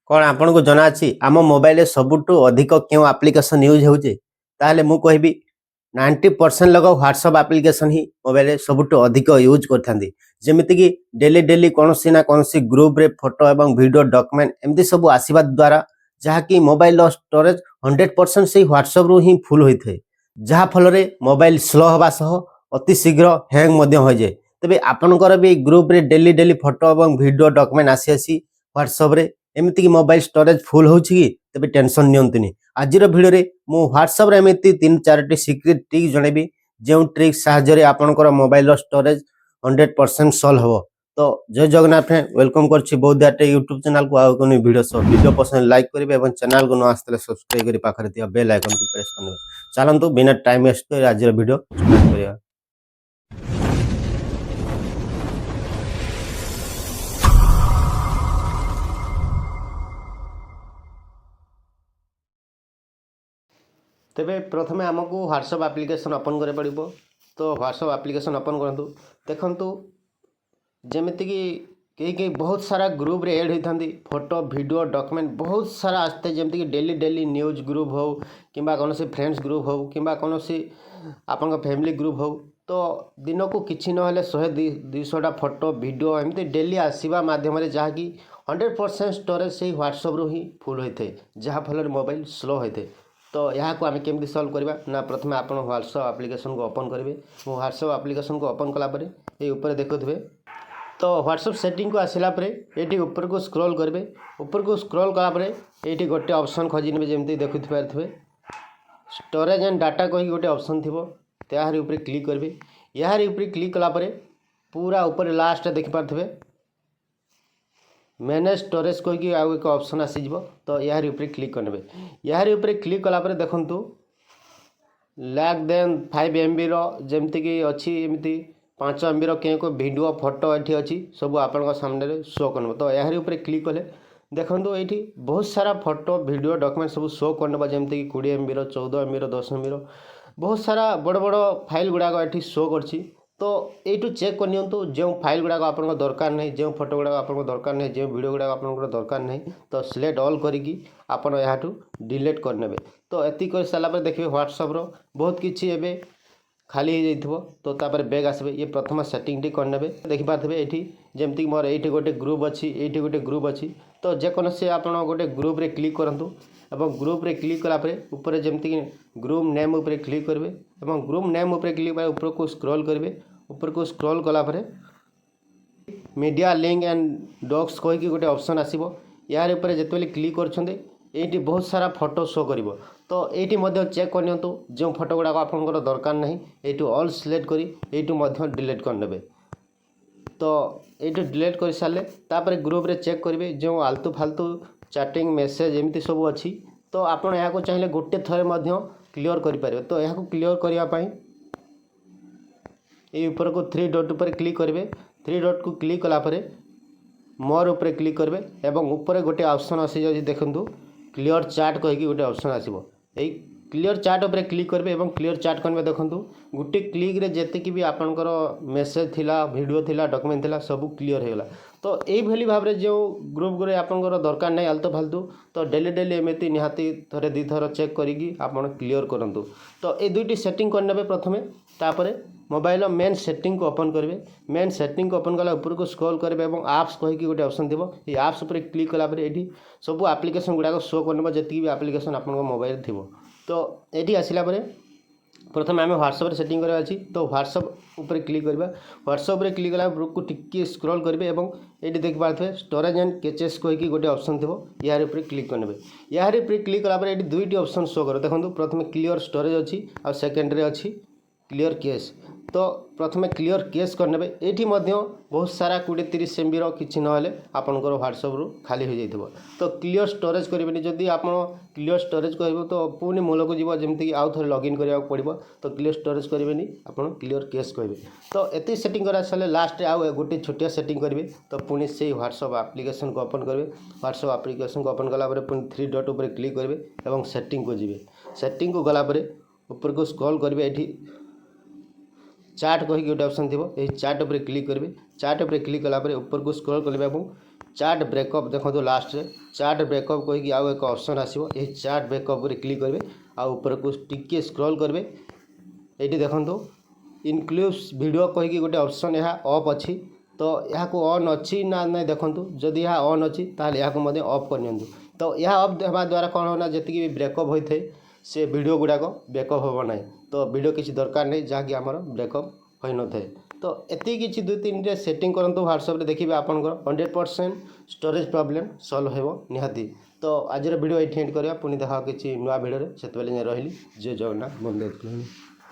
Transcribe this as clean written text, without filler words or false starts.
कौन आपन को जना अछि आम मोबाइल रे सबुठु अधिक क्यों एप्लिकेशन यूज होउचे ताले मु कहबी 90% लोग व्हाट्सएप एप्लिकेशन ही मोबाइल रे सबुठु अधिक यूज करथांदी जेमिति कि डेली डेली कोनोसी ना कोनोसी ग्रुप रे फोटो एवं वीडियो डॉक्यूमेंट एमती सब आसीबा द्वारा जहा कि मोबाइल रो स्टोरेज 100% से व्हाट्सएप रो ही फुल होइथे जहा फल रे मोबाइल स्लो हवा सह अति शीघ्र हैंग मध्य हो जाए तबे आपनकर भी ग्रुप रे डेली डेली फोटो एवं वीडियो डॉक्यूमेंट आसी व्हाट्सएप रे एमती कि मोबाइल स्टोरेज फुल होउछि कि तबे टेंशन नियंतुनी आजिर वीडियो रे मु व्हाट्सएप रे एमती 3-4 सीक्रेट ट्रिक जणेबी जो ट्रिक साहाय्य रे आपनकर मोबाइल रो स्टोरेज 100% सॉल्व हो तो जय जगन्नाथ फ्रेंड वेलकम करछि बौद्धाटे यूट्यूब चैनल को आउ कोनी वीडियो पसंद लाइक करिवे एवं चैनल को न आस्तले सब्सक्राइब करी पाखरे दिया बेल आइकन को प्रेस करने चलंतु बिना टाइम वेस्ट कर आजिर वीडियो स्टार्ट करिया। तेबे प्रथमे आमको व्हाट्सएप एप्लिकेशन ओपन करे पड़िबो तो व्हाट्सएप एप्लिकेशन ओपन करंतु देखंतु जेमिति कि कई बहुत सारा ग्रुप रे ऐड होइथांदी फोटो वीडियो डॉक्यूमेंट बहुत सारा आस्ते जेमिति कि डेली डेली न्यूज ग्रुप हो किंबा कोनोसी फ्रेंड्स ग्रुप हो किंबा कोनोसी आपन फैमिली ग्रुप हो तो दिन को किछि न हेले 100-200 फोटो वीडियो एमती डेली आसीबा माध्यम रे जहा कि 100% स्टोरेज से व्हाट्सएप रो ही फुल होइथे जहा फल मोबाइल स्लो होइथे तो यहाँ को आम केमती सॉल्व करबा ना प्रथमे आपण व्हाट्सएप एप्लिकेशन को ओपन करेंगे मो व्हाट्सएप एप्लिकेशन को ओपन कला परे ये ऊपर देखुथिबे तो व्हाट्सएप सेटिंग को आसिला परे एठी ऊपर को स्क्रॉल करेंगे ऊपर को स्क्रॉल कला परे एठी गोटे ऑप्शन खोजी नेबे जेमती देखुथिबे स्टोरेज एंड डाटा कहि गोटे ऑप्शन थिबो त्याहारी ऊपर क्लिक करेंगे याहारी ऊपर क्लिक कला परे पूरा ऊपर लास्ट देखि पारथिबे मैनेज स्टोरेज कहीकि आउ एक ऑप्शन आसीज तो यार ऊपर क्लिक करने यार ऊपर क्लिक कलापर देखु लैक देन 5 MB रमती कि अच्छी एमती 5 MB के वीडियो फोटो ये अच्छी सब आपण सामने शो कर तो यार ऊपर क्लिक कले देखो ये बहुत सारा फोटो वीडियो डॉक्यूमेंट सब शो करने जमती कि 20 MB 14 MB 10 MB बहुत सारा बड़ बड़ फाइल गुड़ाक ये शो कर तो यू चेक करनियंतु जो फाइल गुड़ाक आप दरकार नहीं जो फोटो गुड़ाक आप दरकार नहीं जो वीडियो गुड़ाक आप दरकार नहीं तो सिलेक्ट ऑल करिकी आपन यहाँ डिलीट करने तो एति कर सारापर देखिए व्हाट्सएप रो बहुत किसी एवं खाली हो जाइथिबो तो तापर बैग आसबे ये प्रथम सेटिंग टी करने देखि पारथिबे एठी जेमती मोर एठी गोटे ग्रुप अछि एठी गोटे ग्रुप अछि तो जेकोनोसी आपण गोटे ग्रुप रे क्लिक करंतु एवं ग्रुप रे क्लिक कला परे ऊपर जेमती ग्रुप नेम ऊपर क्लिक करबे एवं ग्रुप नेम ऊपर क्लिक करे ऊपर को स्क्रॉल करबे ऊपर को स्क्रॉल कला परे मीडिया लिंक एंड डॉक्स कहि गोटे ऑप्शन आसीबो यार ऊपर जेतेबेले क्लिक करछन्ते एठी बहुत सारा फोटो शो करिवो तो एठी मध्य चेक करनियंतु जो फोटो गुड़ाक आपनकर दरकार नहीं एठू ऑल सिलेक्ट करी एठू मध्य डिलीट करनेबे तो एठू डिलीट कर सारे तापर ग्रुप रे चेक करेंगे जो आलतू फालतू चैटिंग मेसेज एमती सब अच्छी तो आपड़ यहाँ चाहिए गोटे थरे मध्य क्लियर करेंगे तो यहाँ क्लियर करने ये ऊपर को 3 डॉट ऊपर क्लिक करेंगे 3 डॉट को क्लिक कलापर मोर ऊपर क्लिक करेंगे एवं ऊपर गोटे ऑप्शन आसी देखूँ क्लियर चार्ट कहीकि गोटे ऑप्शन आसीबो एई क्लियर चार्ट ऊपर क्लिक करेंगे एवं क्लियर चार्ट करने देखूँ गोटे क्लिक रे जेतिकी भी आपनकर मेसेज थिला वीडियो थिला डॉक्यूमेंट थिला सब क्लियर होगा तो यही भाव में जो ग्रुप गुरे आपनकर दरकार नहीं आलतू फालतू तो डेली डेली एमती निहाती थरे 2 थर चेक करिकी आपन क्लियर करंतु तो ये दुईटी सेटिंग करने प्रथमे तापर मोबाइल मेन सेटिंग को ओपन करेंगे मेन सेटिंग को ओपन कला ऊपर को स्क्रॉल करेंगे और आप्स कहीकि गोटे ऑप्शन थी ये आप्स ऊपर क्लिक कलापर ये सब एप्लिकेशन गुड़ाक शो करने जी भी एप्लिकेशन आप मोबाइल थी तो ये आसला प्रथम आम व्हाट्सएप सेटिंग करा अच्छी तो व्हाट्सएप ऊपर क्लिक करवा व्हाट्सएप ऊपर क्लिक कला को टिके स्क्रॉल करेंगे और ये देख पारे स्टोरेज एंड कैचेस कहीकि गोटे ऑप्शन थी यार ऊपर क्लिक करने यार ऊपर क्लिक कलापर ये दुईटी ऑप्शन शो कर देखो प्रथम क्लियर स्टोरेज अच्छी आ सेकेंडरी अच्छी क्लियर केस तो प्रथमे क्लियर केस करने ये बहुत सारा 20-30 MB किसी ना आपंकर व्हाट्सएप रू खाली हो जाइए तो क्लियर स्टोरेज करेंगे जदि आप क्लियर स्टोरेज कह तो पुणी मूल को जीव जमीक आउ थे लॉगिन करा पड़ो तो क्लियर स्टोरेज करेंगे आप क्लियर केस कहे तो ये सेटिंग करा सारे लास्ट आउ गोटे छोटिया सेटिंग करेंगे तो पुणी से व्हाट्सएप एप्लिकेशन को ओपन करेंगे व्हाट्सएप एप्लिकेशन को ओपन कलापर पुणी 3 डॉट ऊपर क्लिक करेंगे और सेटिंग को जी सेटिंग को गलापर ऊपर को स्क्रॉल करेंगे ये चार्ट कहीकि गोटे ऑप्शन थी चार्ट ऊपर क्लिक करेंगे चार्ट ऊपर क्लिक कलापर ऊपर को स्क्रॉल करेंगे और चार्ट ब्रेकअप देखो लास्ट रे चार्ट ब्रेकअप कहीकि आउ एक ऑप्शन आसीबो ए चार्ट ब्रेकअप रे क्लिक करबे आ ऊपर को टिके स्क्रॉल करबे एठी देखंतु इनक्लूड्स वीडियो कहीकि गोटे ऑप्शन यह ऑफ अच्छी तो यह को ऑन अच्छी ना नहीं देखंतु जदि यह ऑन अच्छी ताले यह को मधे ऑफ कर नियंतु तो यह ऑफ हेबा द्वारा कोन होना जति कि ब्रेकअप होइथे से वीडियो गुडा को बैकअप होबो नाही तो वीडियो किसी दरकार नहीं जहाँ कि आमर ब्रेकअप होई न थाए तो एति किछि 2-3 रे सेटिंग करंतु व्हाट्सएप रे देखिबे आपनकर 100% स्टोरेज प्रॉब्लम सॉल्व हेबो निहाती तो आज वीडियो एठी एंड करिया पुनी देखा किछि नुवा वीडियो रे सेतबेले रहिली जय जगन्नाथ बंदे।